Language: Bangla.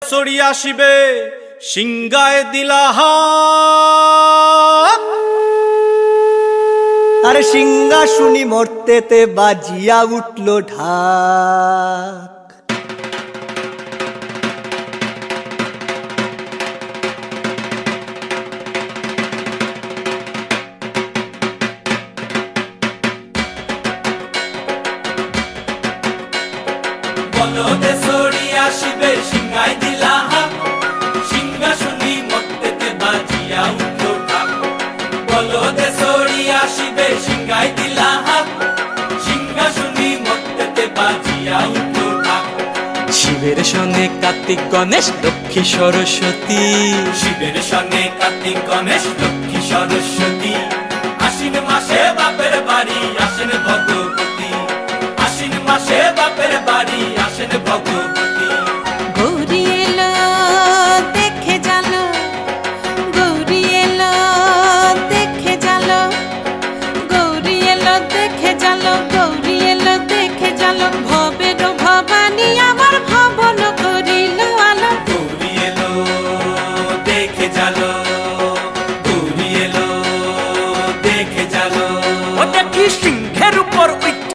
সরিয়া শিবে সিংগায় দিলাহা। আরে সিংহা শুনি মর্তেতে বাজিয়া উঠল ঢাক। বলদে সরিয়া শিবে সিংহায় দিলা হাক, সিংহা শুনি মর্তেতে বাজিয়া উঠল ঢাক। বলদে সরিয়া শিবে সিংহায় দিলা হাক, সিংহা শুনি মর্তেতে বাজিয়া উঠল ঢাক। শিবের সঙ্গে কার্তিক গণেশ লক্ষ্মী সরস্বতী, শিবের সঙ্গে কার্তিক গণেশ লক্ষ্মী সরস্বতী। আশ্বিন মাসে বাপের বাড়ি আসেন ভগবতী, আশ্বিন মাসে বাপের বাড়ি আসেন ভগবতী।